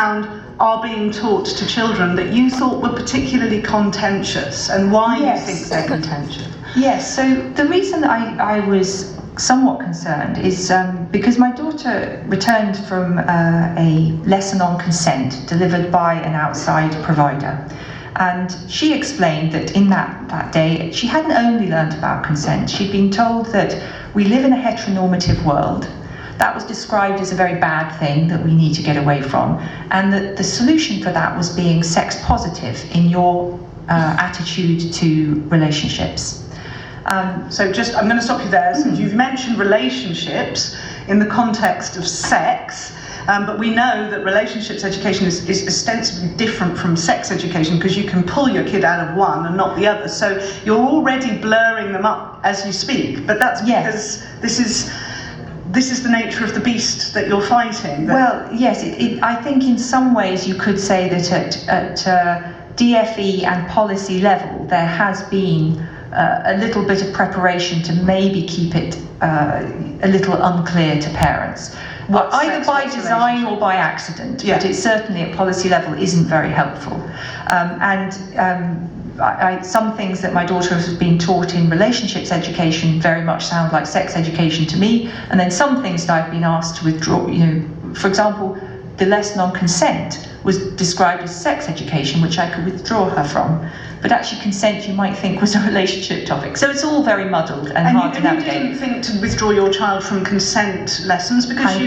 are being taught to children that you thought were particularly contentious, and why you think they're contentious? Yes, so the reason I was somewhat concerned is because my daughter returned from a lesson on consent delivered by an outside provider. And she explained that in that day, she hadn't only learnt about consent, she'd been told that we live in a heteronormative world. That was described as a very bad thing that we need to get away from, and that the solution for that was being sex positive in your attitude to relationships. So I'm going to stop you there. So you've mentioned relationships in the context of sex, but we know that relationships education is ostensibly different from sex education because you can pull your kid out of one and not the other. So you're already blurring them up as you speak, but that's because this is the nature of the beast that you're fighting. Well, yes, I think in some ways you could say that at DFE and policy level there has been a little bit of preparation to maybe keep it a little unclear to parents. Either by design or by accident, but it certainly at policy level isn't very helpful. Some things that my daughter has been taught in relationships education very much sound like sex education to me, and then some things that I've been asked to withdraw, for example, the lesson on consent was described as sex education, which I could withdraw her from, but actually consent you might think was a relationship topic. So it's all very muddled and hard to navigate. And you didn't think to withdraw your child from consent lessons because I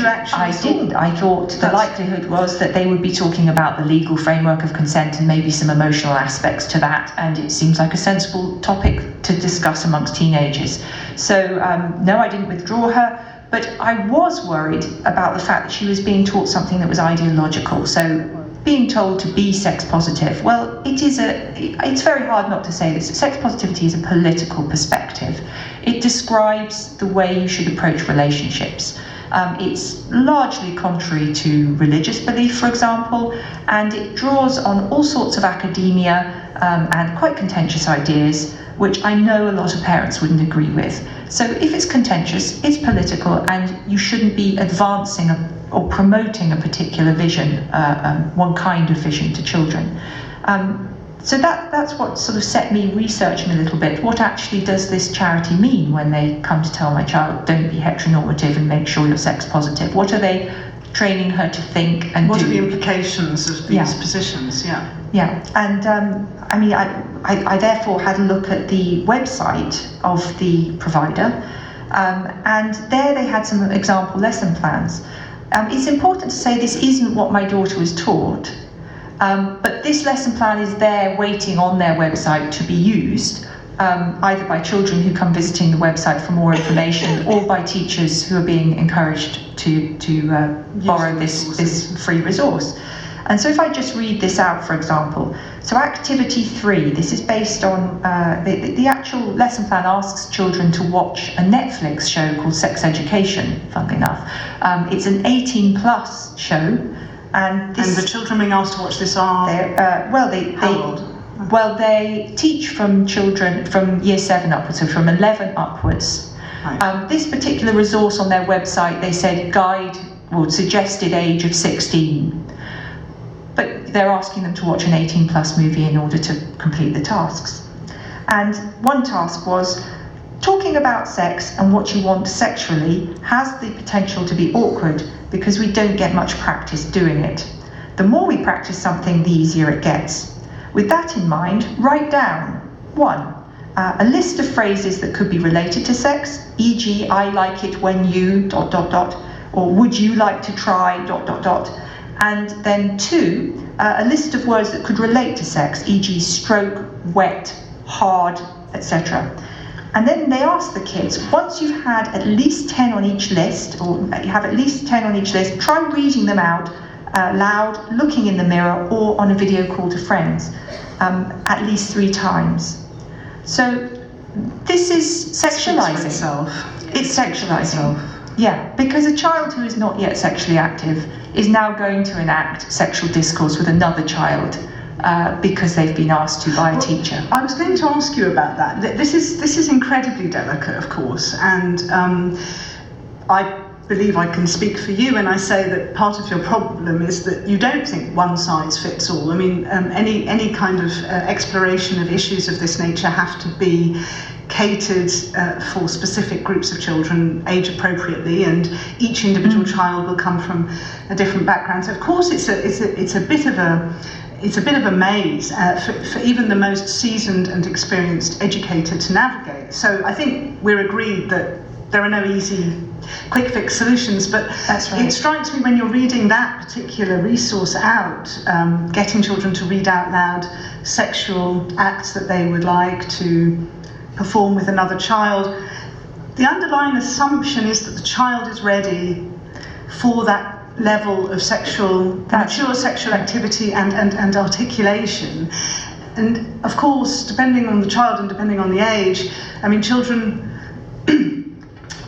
didn't. I thought the likelihood was that they would be talking about the legal framework of consent and maybe some emotional aspects to that, and it seems like a sensible topic to discuss amongst teenagers. So no, I didn't withdraw her. But I was worried about the fact that she was being taught something that was ideological. So being told to be sex positive, well, it's very hard not to say this. Sex positivity is a political perspective. It describes the way you should approach relationships. It's largely contrary to religious belief, for example, and it draws on all sorts of academia and quite contentious ideas, which I know a lot of parents wouldn't agree with. So if it's contentious, it's political, and you shouldn't be advancing or promoting a particular vision, one kind of vision to children. So that's what sort of set me researching a little bit. What actually does this charity mean when they come to tell my child, don't be heteronormative and make sure you're sex positive? What are they training her to think and do? What are the implications of these positions? Yeah, and I therefore had a look at the website of the provider, and there they had some example lesson plans. It's important to say this isn't what my daughter was taught, but this lesson plan is there waiting on their website to be used, either by children who come visiting the website for more information or by teachers who are being encouraged to borrow this free resource. And so if I just read this out, for example, so activity 3, this is based on, the actual lesson plan asks children to watch a Netflix show called Sex Education, funnily enough. It's an 18+ show. And the children being asked to watch this are? How old? Well, they teach from children from year 7 upwards, so from 11 upwards. Right. This particular resource on their website, they said suggested age of 16. But they're asking them to watch an 18+ movie in order to complete the tasks. And one task was, talking about sex and what you want sexually has the potential to be awkward because we don't get much practice doing it. The more we practice something, the easier it gets. With that in mind, write down 1. A list of phrases that could be related to sex, e.g. I like it when you ... or would you like to try ... And then 2, a list of words that could relate to sex, e.g. stroke, wet, hard, etc. And then they ask the kids, once you've had at least 10 on each list, or you have at least 10 on each list, try reading them out loud, looking in the mirror, or on a video call to friends, at least 3 times. So this is sexualizing. It's sexualizing. Yeah, because a child who is not yet sexually active is now going to enact sexual discourse with another child because they've been asked to by a teacher. I was going to ask you about that. This is incredibly delicate, of course, and I believe I can speak for you when I say that part of your problem is that you don't think one size fits all. I mean, any kind of exploration of issues of this nature have to be catered for specific groups of children, age appropriately, and each individual child will come from a different background. So of course it's a bit of a maze for even the most seasoned and experienced educator to navigate. So I think we're agreed that there are no easy quick fix solutions, but that's right. It strikes me when you're reading that particular resource out, getting children to read out loud sexual acts that they would like to perform with another child, the underlying assumption is that the child is ready for that level of mature sexual activity and articulation. And of course, depending on the child and depending on the age, I mean, children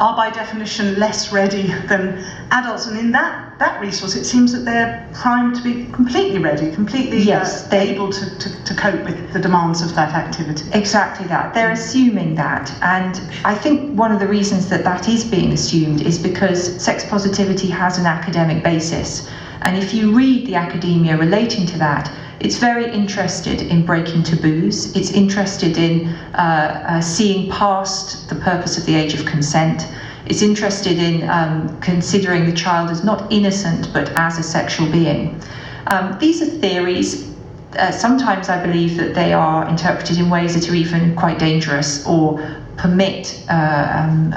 are by definition less ready than adults, and in that resource it seems that they're primed to be completely ready, completely able to cope with the demands of that activity. Exactly that. They're assuming that, and I think one of the reasons that is being assumed is because sex positivity has an academic basis, and if you read the academia relating to that, it's very interested in breaking taboos. It's interested in seeing past the purpose of the age of consent. It's interested in considering the child as not innocent, but as a sexual being. These are theories. Sometimes I believe that they are interpreted in ways that are even quite dangerous or permit kind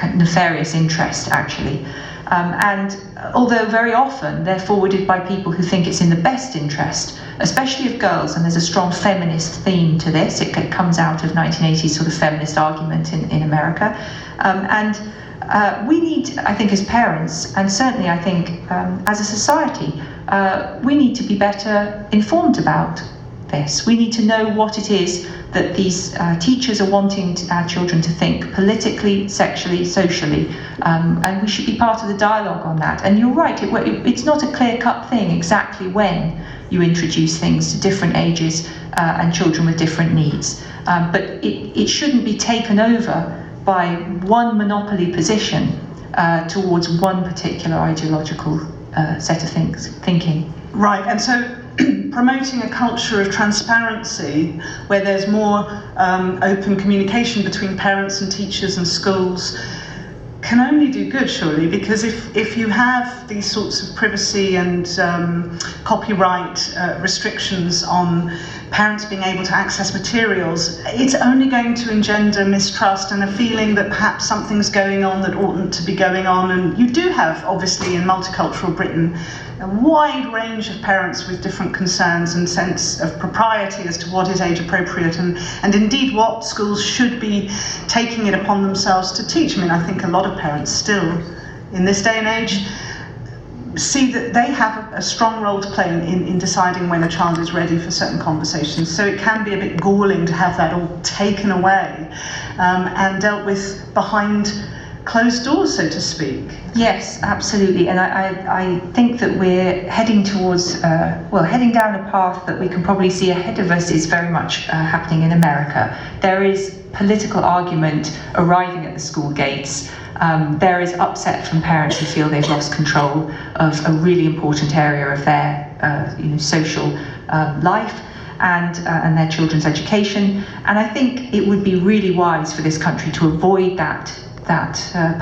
of nefarious interest, actually. And although very often they're forwarded by people who think it's in the best interest, especially of girls, and there's a strong feminist theme to this. It comes out of 1980s sort of feminist argument in America. And we need, I think, as parents, and certainly I think as a society, we need to be better informed about this. We need to know what it is that these teachers are wanting our children to think politically, sexually, socially, and we should be part of the dialogue on that. And you're right, it's not a clear-cut thing exactly when you introduce things to different ages and children with different needs. But it shouldn't be taken over by one monopoly position towards one particular ideological set of thinking. Right, and so promoting a culture of transparency where there's more open communication between parents and teachers and schools can only do good, surely, because if you have these sorts of privacy and copyright restrictions on parents being able to access materials, it's only going to engender mistrust and a feeling that perhaps something's going on that oughtn't to be going on. And you do have, obviously, in multicultural Britain, a wide range of parents with different concerns and sense of propriety as to what is age appropriate and indeed what schools should be taking it upon themselves to teach. I mean, I think a lot of parents still, in this day and age, see that they have a strong role to play in deciding when a child is ready for certain conversations. So it can be a bit galling to have that all taken away and dealt with behind closed doors, so to speak. Yes, absolutely. And I think that we're heading towards, heading down a path that we can probably see ahead of us is very much happening in America. There is political argument arriving at the school gates. There is upset from parents who feel they've lost control of a really important area of their social life and their children's education. And I think it would be really wise for this country to avoid that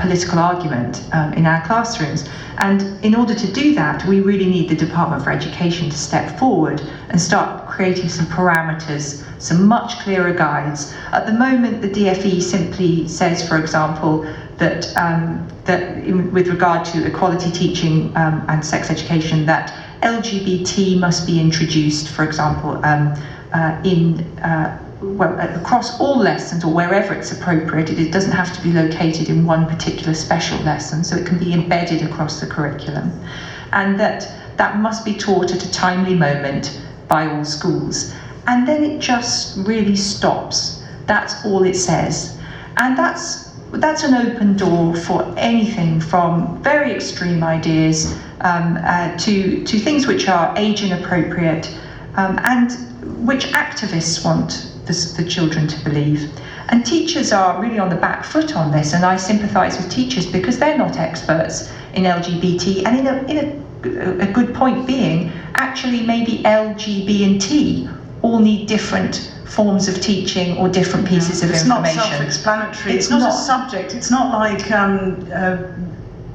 political argument in our classrooms. And in order to do that, we really need the Department for Education to step forward and start creating some parameters, some much clearer guides. At the moment, the DFE simply says, for example, that with regard to equality teaching and sex education, that LGBT must be introduced, for example, across all lessons or wherever it's appropriate. It doesn't have to be located in one particular special lesson, so it can be embedded across the curriculum. And that must be taught at a timely moment by all schools. And then it just really stops. That's all it says. And that's an open door for anything from very extreme ideas to things which are age inappropriate and which activists want the children to believe. And teachers are really on the back foot on this, and I sympathise with teachers because they're not experts in LGBT, and in a good point being, actually maybe L, G, B and T all need different forms of teaching or different pieces of information. It's not self-explanatory. It's not a subject. It's not like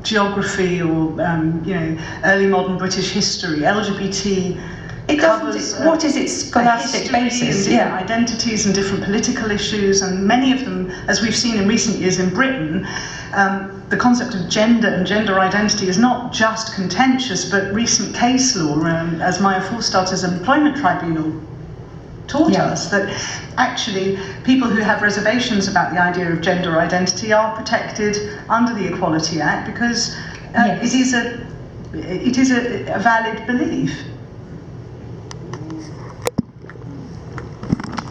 geography or early modern British history. LGBT. It doesn't. What is its scholastic basis? And different identities and different political issues, and many of them, as we've seen in recent years in Britain, the concept of gender and gender identity is not just contentious, but recent case law, as Maya Forstadter's Employment Tribunal taught us, that actually people who have reservations about the idea of gender identity are protected under the Equality Act because it is a valid belief.